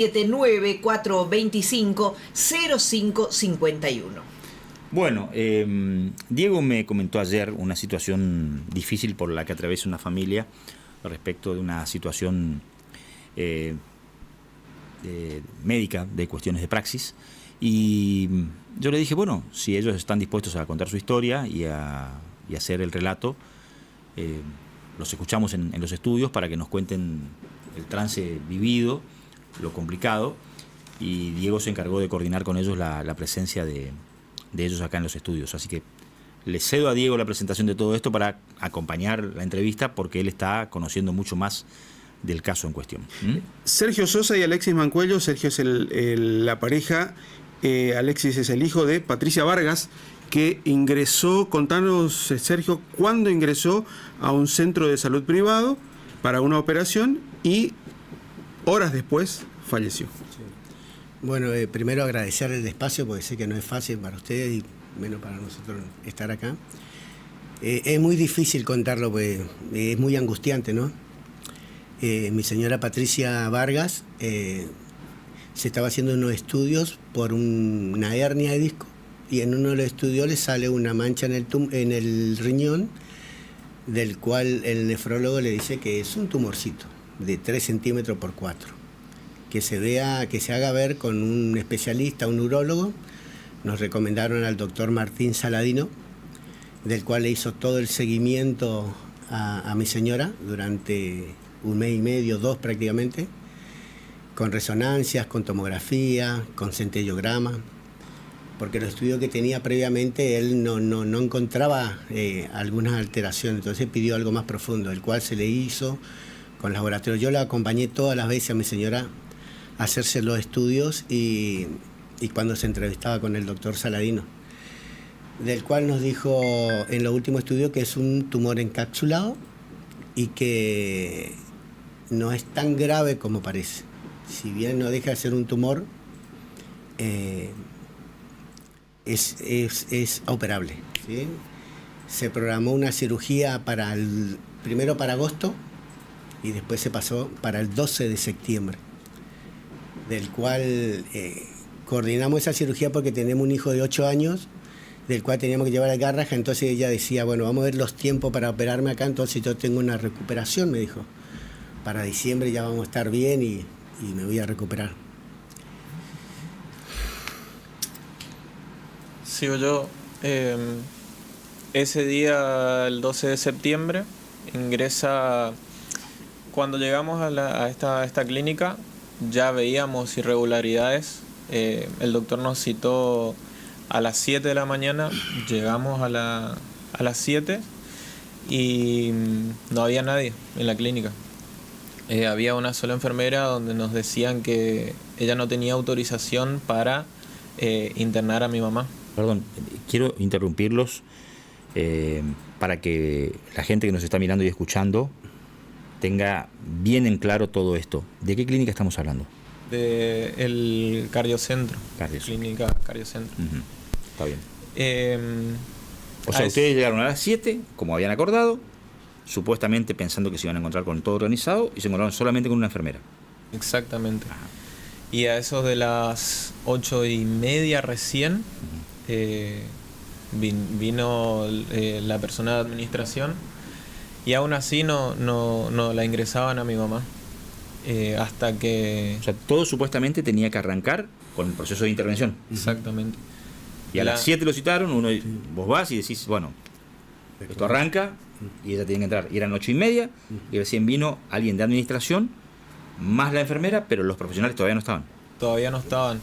79-425-0551. Bueno, Diego me comentó ayer una situación difícil por la que atraviesa una familia respecto de una situación médica, de cuestiones de praxis, y yo le dije, bueno, si ellos están dispuestos a contar su historia y a hacer el relato, los escuchamos en los estudios para que nos cuenten el trance vivido, lo complicado, y Diego se encargó de coordinar con ellos la presencia de ellos acá en los estudios. Así que le cedo a Diego la presentación de todo esto para acompañar la entrevista, porque él está conociendo mucho más del caso en cuestión. Sergio Sosa y Alexis Mancuello. Sergio es la pareja, Alexis es el hijo de Patricia Vargas, que ingresó, contanos, Sergio, cuándo ingresó a un centro de salud privado para una operación y horas después falleció. Sí. Bueno, primero agradecer el espacio, porque sé que no es fácil para ustedes y menos para nosotros estar acá. Es muy difícil contarlo, pues es muy angustiante, ¿no? Mi señora Patricia Vargas se estaba haciendo unos estudios por una hernia de disco, y en uno de los estudios le sale una mancha en el riñón, del cual el nefrólogo le dice que es un tumorcito de 3 centímetros por 4, que se haga ver con un especialista, un urólogo. Nos recomendaron al doctor Martín Saladino, del cual le hizo todo el seguimiento a mi señora durante 1 mes y medio, 2 prácticamente, con resonancias, con tomografía, con centellograma, porque los estudios que tenía previamente él no encontraba algunas alteraciones, entonces pidió algo más profundo, el cual se le hizo con laboratorio. Yo la acompañé todas las veces a mi señora a hacerse los estudios y cuando se entrevistaba con el doctor Saladino, del cual nos dijo en los últimos estudios que es un tumor encapsulado y que no es tan grave como parece. Si bien no deja de ser un tumor, es operable, ¿sí? Se programó una cirugía primero para agosto y después se pasó para el 12 de septiembre, del cual coordinamos esa cirugía porque tenemos un hijo de 8 años, del cual teníamos que llevar a Garraja. Entonces ella decía, bueno, vamos a ver los tiempos para operarme acá, entonces yo tengo una recuperación, me dijo. Para diciembre ya vamos a estar bien y me voy a recuperar. Sigo yo. Ese día, el 12 de septiembre, ingresa. Cuando llegamos a esta clínica, ya veíamos irregularidades. El doctor nos citó a las 7 de la mañana, llegamos a las 7 y no había nadie en la clínica. Había una sola enfermera donde nos decían que ella no tenía autorización para internar a mi mamá. Perdón, quiero interrumpirlos para que la gente que nos está mirando y escuchando tenga bien en claro todo esto. ¿De qué clínica estamos hablando? El Cardiocentro. Clínica Cardiocentro. Está bien. O sea, ustedes llegaron a las 7, como habían acordado, supuestamente pensando que se iban a encontrar con todo organizado, y se encontraron solamente con una enfermera. Exactamente. Ajá. Y a eso de las 8:30 recién vino la persona de administración, y aún así no la ingresaban a mi mamá. Hasta que... O sea, todo supuestamente tenía que arrancar con el proceso de intervención. Exactamente. Y a las 7 lo citaron, vos vas y decís, bueno, esto arranca, y ella tiene que entrar. Y eran 8:30, y recién vino alguien de administración, más la enfermera, pero los profesionales todavía no estaban. Todavía no estaban.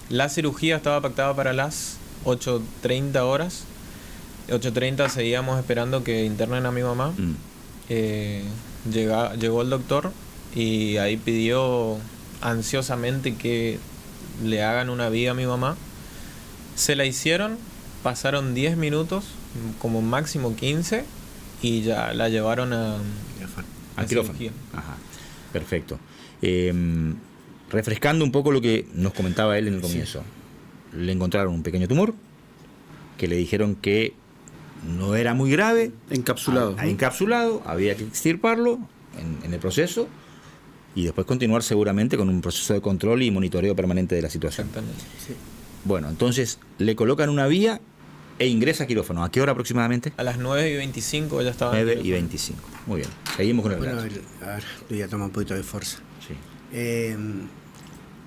La cirugía estaba pactada para las 8:30 horas. 8:30 seguíamos esperando que internen a mi mamá. Llegó el doctor y ahí pidió ansiosamente que le hagan una vía a mi mamá. Se la hicieron, pasaron 10 minutos, como máximo 15, y ya la llevaron a quirófano. Ajá, perfecto. Refrescando un poco lo que nos comentaba él en el comienzo. Sí. Le encontraron un pequeño tumor que le dijeron que no era muy grave. Encapsulado. Encapsulado, había que extirparlo en el proceso. y después continuar seguramente con un proceso de control y monitoreo permanente de la situación. Exactamente. Sí. Bueno, entonces le colocan una vía e ingresa a quirófano. ¿A qué hora aproximadamente? A las 9:25 ya estaba. en 9:25. Muy bien. Seguimos con el Bueno, relato. a ver, voy a tomar un poquito de fuerza. Sí.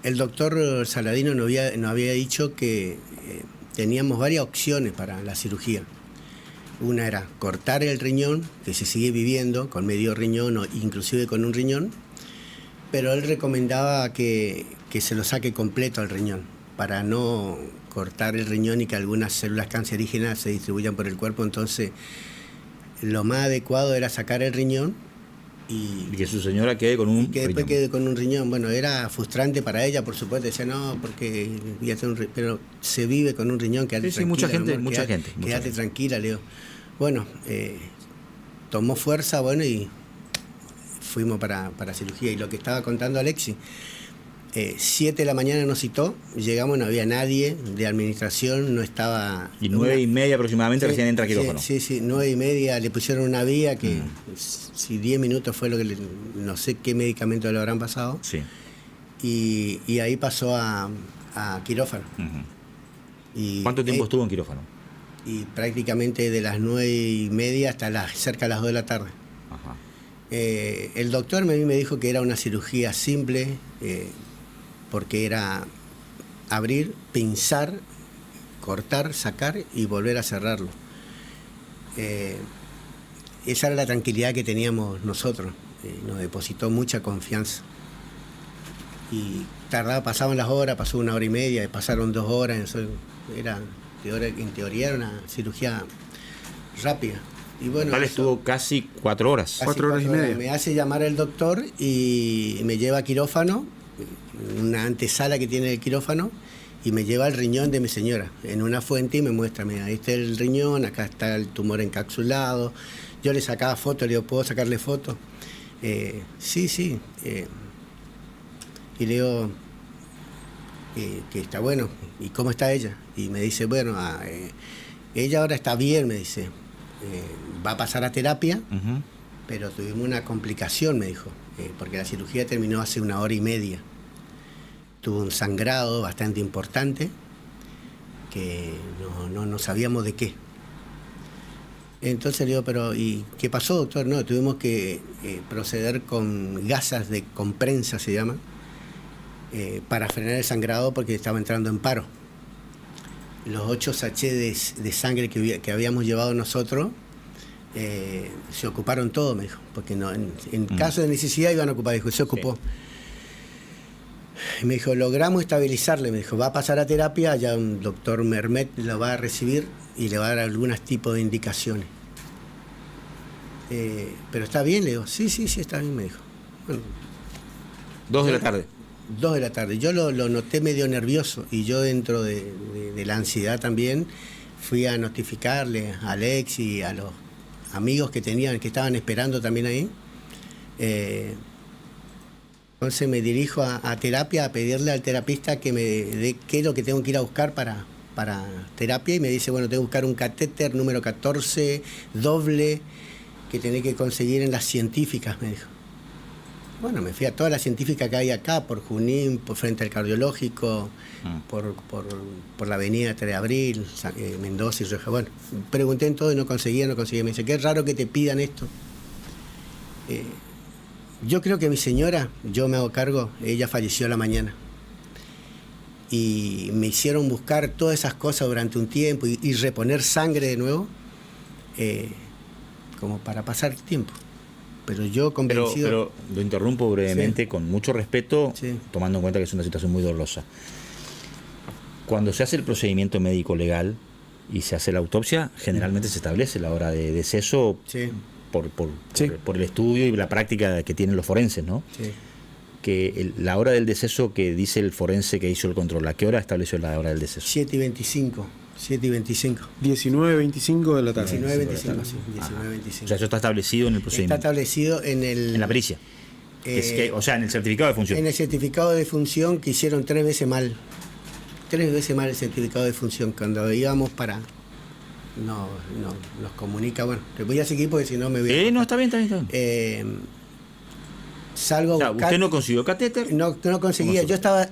El doctor Saladino nos había dicho que teníamos varias opciones para la cirugía. Una era cortar el riñón, que se sigue viviendo con medio riñón o inclusive con un riñón, pero él recomendaba que se lo saque completo al riñón, para no cortar el riñón y que algunas células cancerígenas se distribuyan por el cuerpo. Entonces, lo más adecuado era sacar el riñón Y que su señora quede con un que después riñón. quede con un riñón. Bueno, era frustrante para ella, por supuesto. Decía, no, porque voy a tener pero se vive con un riñón, quédate Sí, tranquila. mucha gente, mi amor, mucha quédate, gente. Quédate tranquila, Leo. Bueno, tomó fuerza, bueno, y fuimos para cirugía. Y lo que estaba contando Alexis, 7 de la mañana nos citó, llegamos, no había nadie de administración, no estaba... Y 9:30 aproximadamente recién entra a quirófano. Sí, 9:30, le pusieron una vía que si 10 minutos fue lo que no sé qué medicamento le habrán pasado, Sí. y ahí pasó a quirófano. Ujú. Y, ¿Cuánto tiempo estuvo en quirófano? Y prácticamente de las 9:30 hasta cerca de las 2 de la tarde. Ajá. El doctor a mí me dijo que era una cirugía simple, porque era abrir, pinzar, cortar, sacar y volver a cerrarlo. Esa era la tranquilidad que teníamos nosotros. Nos depositó mucha confianza. Y pasaban las horas, pasó 1 hora y media, pasaron 2 horas. Eso era, en teoría era una cirugía rápida. Y bueno, Total eso- estuvo casi 4 horas. Casi 4 horas y media. Me hace llamar el doctor y me lleva a quirófano, una antesala que tiene el quirófano, y me lleva al riñón de mi señora en una fuente y me muestra, mira, ahí está el riñón, acá está el tumor encapsulado. Yo le sacaba fotos, le digo, ¿puedo sacarle fotos? Sí. Y le digo, que está bueno, ¿y cómo está ella? Y me dice, bueno, ella ahora está bien, me dice, va a pasar a terapia. Ujú. Pero tuvimos una complicación, me dijo, porque la cirugía terminó hace 1 hora y media. Tuvo un sangrado bastante importante, que no sabíamos de qué. Entonces le digo, pero ¿y qué pasó, doctor? No, tuvimos que proceder con gasas con prensa, se llama, para frenar el sangrado porque estaba entrando en paro. Los 8 sachets de sangre que habíamos llevado nosotros, se ocuparon todo, me dijo, porque no, en caso de necesidad iban a ocupar, dijo, se ocupó. Y me dijo, logramos estabilizarle, me dijo, va a pasar a terapia, ya un doctor Mermet lo va a recibir y le va a dar algunos tipos de indicaciones. Pero está bien, le digo, sí, está bien, me dijo. Bueno, 2 de la tarde. 2 de la tarde. Yo lo noté medio nervioso y yo dentro de la ansiedad también fui a notificarle a Alex y a los amigos que estaban esperando también ahí. Entonces me dirijo a terapia a pedirle al terapista que me dé qué es lo que tengo que ir a buscar para terapia, y me dice, bueno, tengo que buscar un catéter número 14 doble que tenés que conseguir en las científicas, me dijo. Bueno, me fui a todas las científicas que hay acá, por Junín, por frente al cardiológico, por la avenida 3 de Abril, Mendoza y Rioja. Bueno, pregunté en todo y no conseguía. Me dice, qué raro que te pidan esto. Yo creo que mi señora, yo me hago cargo, ella falleció a la mañana. Y me hicieron buscar todas esas cosas durante un tiempo y reponer sangre de nuevo, como para pasar el tiempo. Pero yo convencido... Pero lo interrumpo brevemente, Sí. con mucho respeto, Sí. tomando en cuenta que es una situación muy dolorosa. Cuando se hace el procedimiento médico legal y se hace la autopsia, generalmente se establece la hora de deceso Sí, por el estudio y la práctica que tienen los forenses, ¿no? sí. Que la hora del deceso que dice el forense que hizo el control, ¿a qué hora estableció la hora del deceso? 7:25. 19:25 de la tarde. 19:25, sí, O 19:25. sea, eso está establecido en el Está procedimiento, establecido en en la pericia. O sea, en el certificado de función. En el certificado de función que hicieron 3 veces mal. 3 veces mal el certificado de función. Cuando íbamos para... No, nos comunica, bueno, te voy a seguir porque si no me voy a... No, está bien. salgo a O sea, buscar. usted no consiguió catéter. No conseguía. ¿Cómo Yo estaba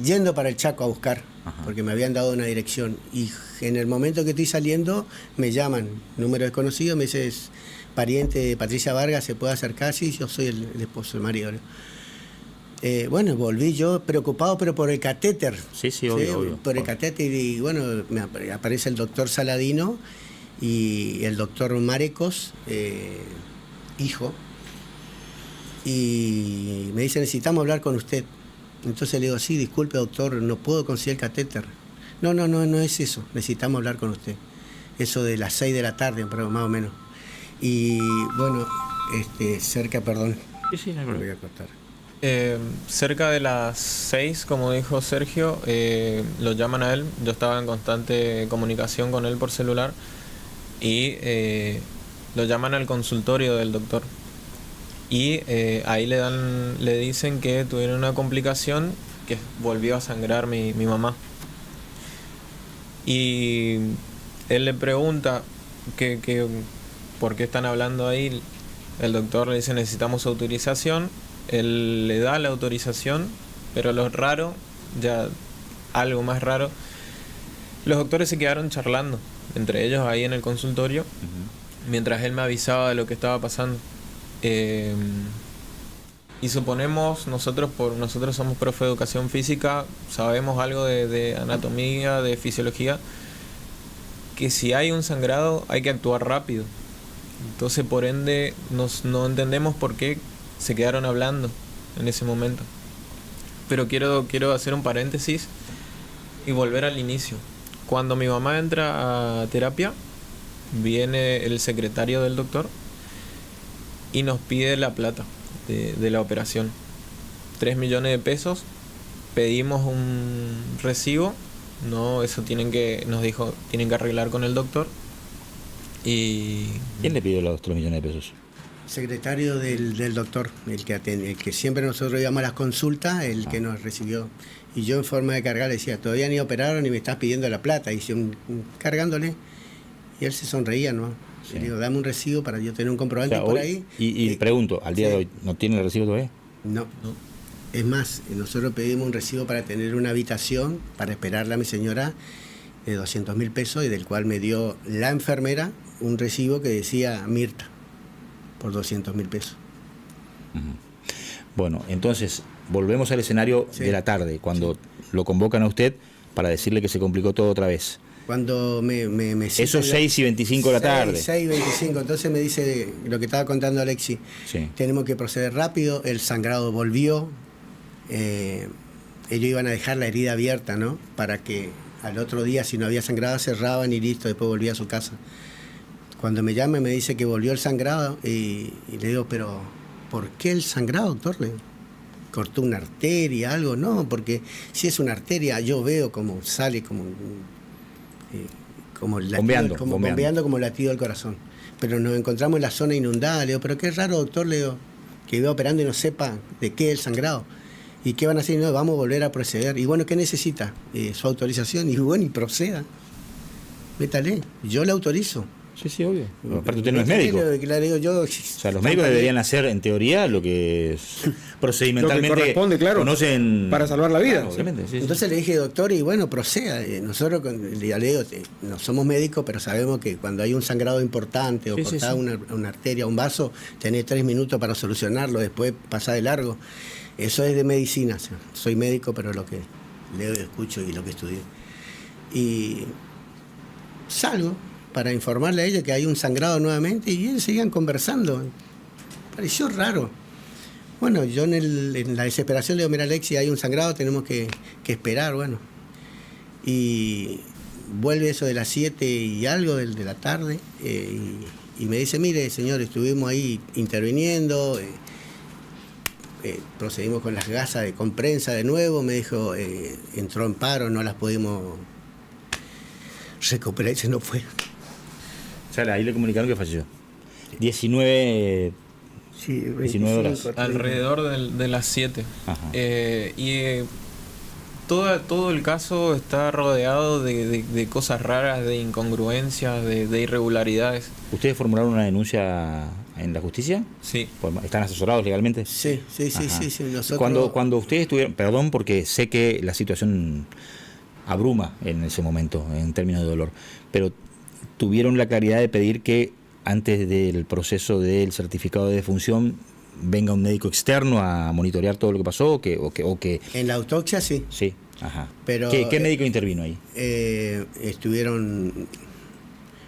yendo para el Chaco a buscar, Ajá. porque me habían dado una dirección. Y en el momento que estoy saliendo, me llaman, número desconocido, me dice, "Es pariente de Patricia Vargas, ¿se puede acercar?". Sí, yo soy el esposo, el marido. Bueno, volví yo preocupado, pero por el catéter. Sí, obvio. Por el catéter, y bueno, me aparece el doctor Saladino y el doctor Marecos, hijo, y me dice, necesitamos hablar con usted. Entonces le digo, sí, disculpe doctor, no puedo conseguir el catéter. No es eso, necesitamos hablar con usted. Eso de las 6 de la tarde, pero más o menos. Y bueno, cerca, perdón, Sí, no hay lo voy problema. a cortar. Cerca de las 6, como dijo Sergio, lo llaman a él. Yo estaba en constante comunicación con él por celular y lo llaman al consultorio del doctor. Y ahí le dicen que tuvieron una complicación, que volvió a sangrar mi mamá. Y él le pregunta por qué están hablando ahí. El doctor le dice, necesitamos autorización. Él le da la autorización, pero lo raro, ya algo más raro, los doctores se quedaron charlando entre ellos ahí en el consultorio, mientras él me avisaba de lo que estaba pasando. Y suponemos, nosotros somos profe de educación física, sabemos algo de anatomía, de fisiología, que si hay un sangrado hay que actuar rápido. Entonces, por ende, no entendemos por qué se quedaron hablando en ese momento. Pero quiero hacer un paréntesis y volver al inicio. Cuando mi mamá entra a terapia, viene el secretario del doctor y nos pide la plata de la operación. 3 millones de pesos. Pedimos un recibo. No, eso nos dijo, tienen que arreglar con el doctor. Y ¿Quién le pidió los 3 millones de pesos? Secretario del doctor, el que siempre nosotros íbamos a las consultas, el que nos recibió. Y yo en forma de cargar le decía, todavía ni operaron y me estás pidiendo la plata. Y cargándole. Y él se sonreía, ¿no? Sí. Le digo, dame un recibo para yo tener un comprobante O sea, por hoy- ahí. Y pregunto, al día sí. de hoy, ¿no tiene el recibo todavía? No. Es más, nosotros pedimos un recibo para tener una habitación, para esperarla a mi señora, de 200.000 pesos, y del cual me dio la enfermera un recibo que decía Mirta, por 200.000 pesos. Bueno, entonces, volvemos al escenario Sí. de la tarde, cuando lo convocan a usted para decirle que se complicó todo otra vez. Cuando me Esos 6:25 de la tarde. 6:25, entonces me dice lo que estaba contando Alexi. Sí. Tenemos que proceder rápido, el sangrado volvió, ellos iban a dejar la herida abierta, ¿no? Para que al otro día, si no había sangrado, cerraban y listo, después volvía a su casa. Cuando me llama me dice que volvió el sangrado y le digo, pero ¿por qué el sangrado, doctor? Le digo, ¿cortó una arteria, algo? No, porque si es una arteria, yo veo como sale como latido, bombeando como latido del corazón. Pero nos encontramos en la zona inundada. Le digo, pero qué raro, doctor, le digo, que iba operando y no sepa de qué es el sangrado. ¿Y qué van a hacer? No, vamos a volver a proceder. Y bueno, ¿qué necesita? Su autorización. Y bueno, y proceda. Métale, yo le autorizo. Sí, obvio. Aparte usted no es médico. Le digo yo, O sea, los médicos deberían hacer, en teoría, lo que es procedimentalmente Lo que corresponde, claro, conocen para salvar la vida. Claro, obviamente, sí. Entonces le dije, doctor, y bueno, proceda. Nosotros, le digo, no somos médicos, pero sabemos que cuando hay un sangrado importante o Sí, cortada sí. una arteria, un vaso, tenés 3 minutos para solucionarlo, después pasar de largo. Eso es de medicina. O sea, soy médico, pero lo que leo, escucho y lo que estudié. Y salgo para informarle a ellos que hay un sangrado nuevamente y ellos seguían conversando. Pareció raro. Bueno, yo en la desesperación le digo, mira Alexi, hay un sangrado, tenemos que esperar, bueno. Y vuelve eso de las 7 y algo de la tarde y me dice, mire señor, estuvimos ahí interviniendo, procedimos con las gasas con prensa de nuevo, me dijo, entró en paro, no las pudimos recuperar, y se no fue. O sea, ahí le comunicaron que falleció. 19 Sí, 19 horas. alrededor de las 7. Ajá. Todo el caso está rodeado de cosas raras, de incongruencias, de irregularidades. ¿Ustedes formularon una denuncia en la justicia? Sí. ¿Están asesorados legalmente? Sí. Nosotros... Cuando ustedes tuvieron, perdón porque sé que la situación abruma en ese momento en términos de dolor, pero tuvieron la claridad de pedir que antes del proceso del certificado de defunción venga un médico externo a monitorear todo lo que pasó o que En la autopsia sí. Sí, ajá. Pero, ¿Qué médico intervino ahí? Estuvieron...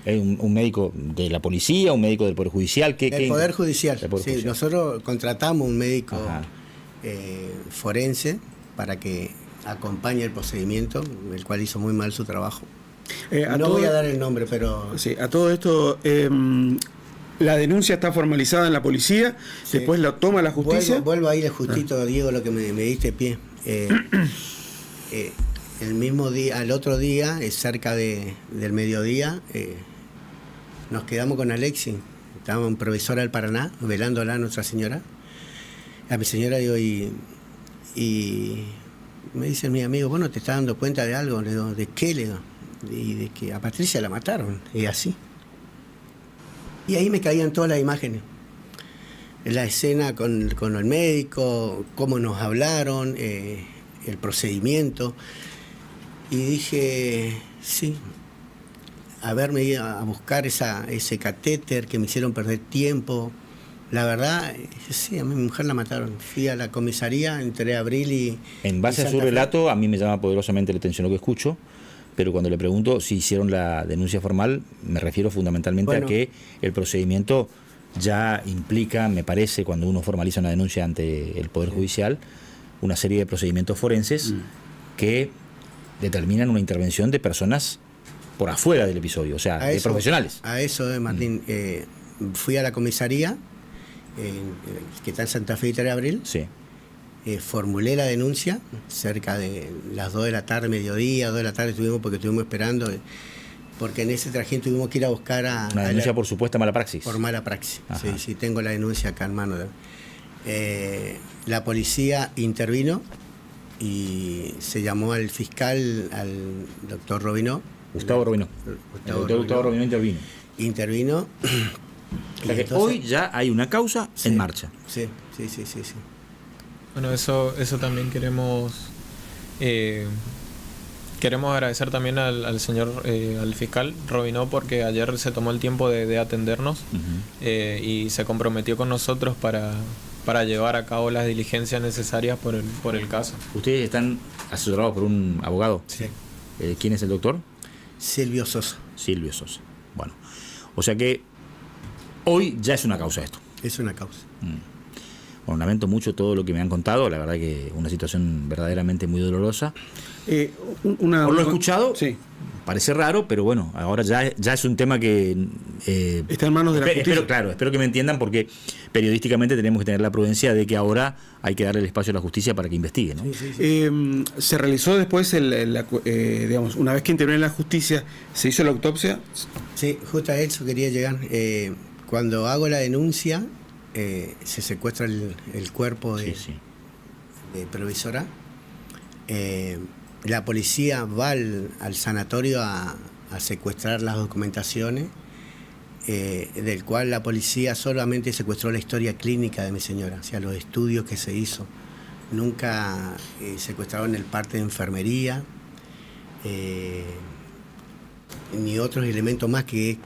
¿Un médico de la policía, un médico del Poder Judicial? Del Poder Judicial. Del Poder Judicial. Nosotros contratamos un médico Ajá. forense para que acompañe el procedimiento, el cual hizo muy mal su trabajo. No voy a dar el nombre, pero... Sí, a todo esto, la denuncia está formalizada en la policía, sí. Después lo toma la justicia. Vuelvo a ir justito, Diego, lo que me diste pie. El mismo día, al otro día, cerca del mediodía, nos quedamos con Alexis. Estábamos en Provisora del Paraná, velándola a Nuestra Señora. A mi señora, digo, y me dicen mis amigos, bueno, ¿te estás dando cuenta de algo? Le digo, ¿de qué? Le digo, y de que a Patricia la mataron, y así. Y ahí me caían todas las imágenes. La escena con el médico, cómo nos hablaron, el procedimiento. Y dije, sí, haberme ido a buscar ese catéter que me hicieron perder tiempo. La verdad, sí, a mi mujer la mataron. Fui a la comisaría entre Abril y... En base a su relato, a mí me llama poderosamente la atención lo que escucho, pero cuando le pregunto si hicieron la denuncia formal, me refiero fundamentalmente a que el procedimiento ya implica, me parece, cuando uno formaliza una denuncia ante el Poder Judicial, una serie de procedimientos forenses que determinan una intervención de personas por afuera del episodio, o sea, de profesionales. A eso, Martín, fui a la comisaría, que está en Santa Fe y 3 de Abril, sí. Formulé la denuncia cerca de las 2 de la tarde, mediodía, 2 de la tarde estuvimos esperando, porque en ese trajín tuvimos que ir a buscar una denuncia por supuesta mala praxis. Por mala praxis, sí, tengo la denuncia acá en mano. La policía intervino y se llamó al fiscal, al doctor Robinó. Gustavo Robinó. Gustavo Robinó intervino. Intervino. O sea que entonces, hoy ya hay una causa en marcha. Sí. Bueno, eso también queremos agradecer también al señor, al fiscal Robinó, porque ayer se tomó el tiempo de atendernos y se comprometió con nosotros para llevar a cabo las diligencias necesarias por el caso. ¿Ustedes están asesorados por un abogado? Sí. ¿Quién es el doctor? Silvio Sosa. Silvio Sosa. Bueno, o sea que hoy ya es una causa esto. Es una causa. Bueno, lamento mucho todo lo que me han contado, la verdad que una situación verdaderamente muy dolorosa. Por lo escuchado, sí. Parece raro, pero bueno, ahora ya es un tema que... está en manos de la justicia. Espero que me entiendan, porque periodísticamente tenemos que tener la prudencia de que ahora hay que darle el espacio a la justicia para que investigue, ¿no? Sí. Se realizó después, digamos, una vez que intervino en la justicia, ¿se hizo la autopsia? Sí, justo a eso quería llegar. Cuando hago la denuncia, se secuestra el cuerpo de Provisora. La policía va al sanatorio a secuestrar las documentaciones, del cual la policía solamente secuestró la historia clínica de mi señora, o sea, los estudios que se hizo. Nunca secuestraron el parte de enfermería, ni otros elementos más que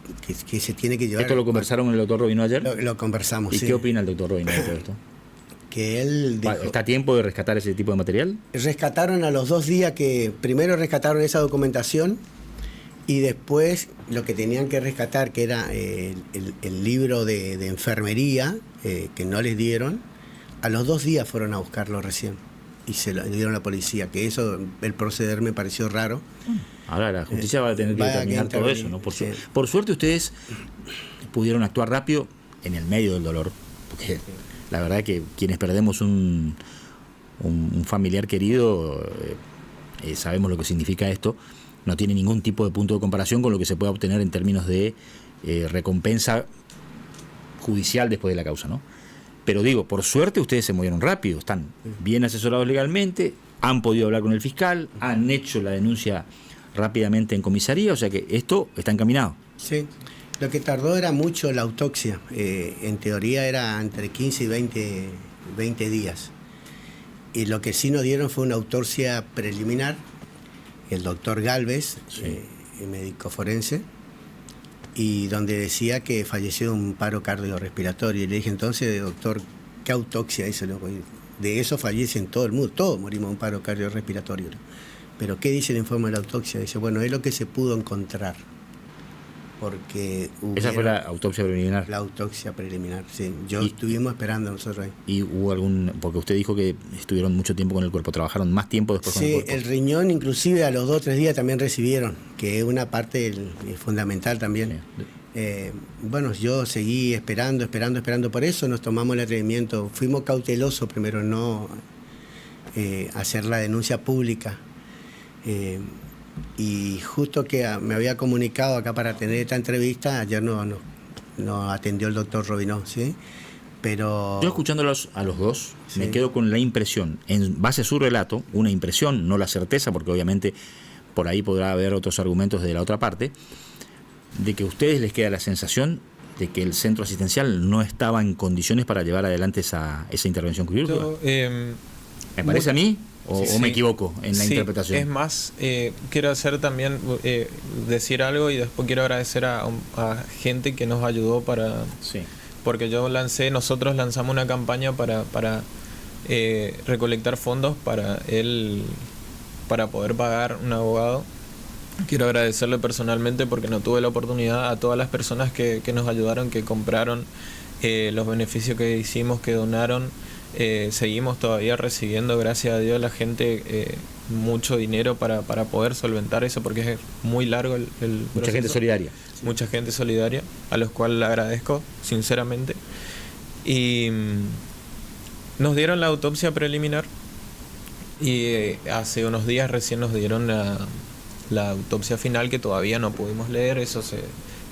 se tiene que llevar. ¿Esto lo conversaron con el doctor Robinó ayer? Lo conversamos, ¿Y qué opina el doctor Robinó de todo esto? Que él dijo, ¿está a tiempo de rescatar ese tipo de material? Rescataron a los 2 días que primero rescataron esa documentación y después lo que tenían que rescatar, que era el libro de enfermería, que no les dieron. A los 2 días fueron a buscarlo recién y se lo dieron a la policía, que eso, el proceder me pareció raro. Ahora la justicia va a tener que determinar todo eso, ¿no? Por suerte ustedes pudieron actuar rápido en el medio del dolor, porque la verdad que quienes perdemos un familiar querido, sabemos lo que significa esto. No tiene ningún tipo de punto de comparación con lo que se puede obtener en términos de recompensa judicial después de la causa, ¿no? Pero digo, por suerte ustedes se movieron rápido, están bien asesorados legalmente, han podido hablar con el fiscal, han hecho la denuncia rápidamente en comisaría, o sea que esto está encaminado. Sí. Lo que tardó era mucho la autopsia. En teoría era entre 15 y 20 días. Y lo que sí nos dieron fue una autopsia preliminar. El doctor Galvez, el médico forense, y donde decía que falleció de un paro cardiorrespiratorio. Y le dije, entonces, doctor, ¿qué autopsia hizo? De eso fallecen todo el mundo, todos morimos de un paro cardiorrespiratorio. Pero ¿qué dice el informe de la autopsia? Dice, bueno, es lo que se pudo encontrar. Porque ¿Esa fue la autopsia preliminar? La autopsia preliminar, sí. Estuvimos esperando nosotros ahí. ¿Y hubo algún...? Porque usted dijo que estuvieron mucho tiempo con el cuerpo, ¿trabajaron más tiempo después con el cuerpo? Sí, el riñón inclusive a los 2 o 3 días también recibieron, que es una parte fundamental también. Sí. Bueno, yo seguí esperando. Por eso nos tomamos el atrevimiento. Fuimos cautelosos primero, no hacer la denuncia pública. Y justo que me había comunicado acá para tener esta entrevista, ayer nos atendió el doctor Robinó, ¿sí? Pero... Yo escuchándolos a los dos, sí, me quedo con la impresión, en base a su relato, una impresión, no la certeza, porque obviamente por ahí podrá haber otros argumentos de la otra parte, de que a ustedes les queda la sensación de que el centro asistencial no estaba en condiciones para llevar adelante esa intervención quirúrgica. ¿Me parece a mí? ¿O me equivoco en la interpretación? Es más, quiero hacer también, decir algo y después quiero agradecer a gente que nos ayudó para... Sí. Porque nosotros lanzamos una campaña para recolectar fondos para poder pagar un abogado. Quiero agradecerle personalmente porque no tuve la oportunidad, a todas las personas que nos ayudaron, que compraron los beneficios que hicimos, que donaron. Seguimos todavía recibiendo, gracias a Dios, la gente mucho dinero para poder solventar eso, porque es muy largo el proceso. Mucha gente solidaria. Mucha gente solidaria, a los cuales le agradezco sinceramente. Y nos dieron la autopsia preliminar y hace unos días recién nos dieron la autopsia final, que todavía no pudimos leer. Eso,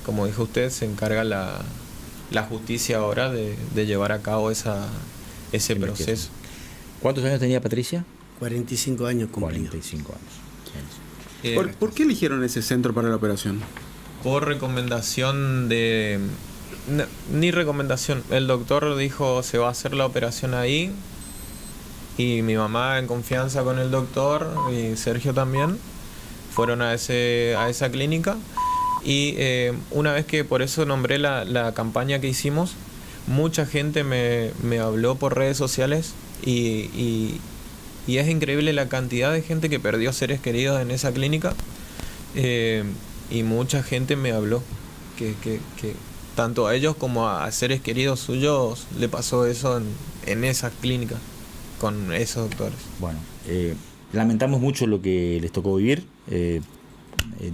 como dijo usted, se encarga la justicia ahora de llevar a cabo ese proceso. ¿Cuántos años tenía Patricia? 45 años cumplidos. 45 años. ¿Por qué eligieron ese centro para la operación? Por recomendación de... ni recomendación. El doctor dijo, se va a hacer la operación ahí. Y mi mamá, en confianza con el doctor, y Sergio también, fueron a esa clínica. Y una vez que, por eso nombré la campaña que hicimos, mucha gente me habló por redes sociales y es increíble la cantidad de gente que perdió seres queridos en esa clínica, y mucha gente me habló que tanto a ellos como a seres queridos suyos le pasó eso en esa clínica con esos doctores. Bueno, lamentamos mucho lo que les tocó vivir.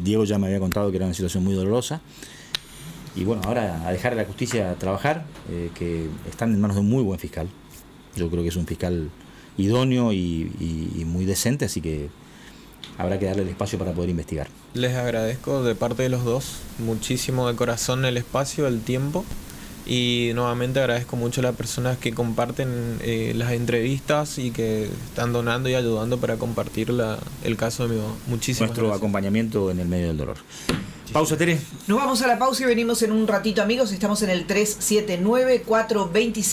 Diego ya me había contado que era una situación muy dolorosa. Y bueno, ahora a dejar a la justicia trabajar, que están en manos de un muy buen fiscal. Yo creo que es un fiscal idóneo y muy decente, así que habrá que darle el espacio para poder investigar. Les agradezco de parte de los dos muchísimo de corazón el espacio, el tiempo, y nuevamente agradezco mucho a las personas que comparten las entrevistas y que están donando y ayudando para compartir el caso de mi mamá. Muchísimas Nuestro gracias. acompañamiento en el medio del dolor. Pausa, Tere. Nos vamos a la pausa y venimos en un ratito, amigos. Estamos en el 379-425.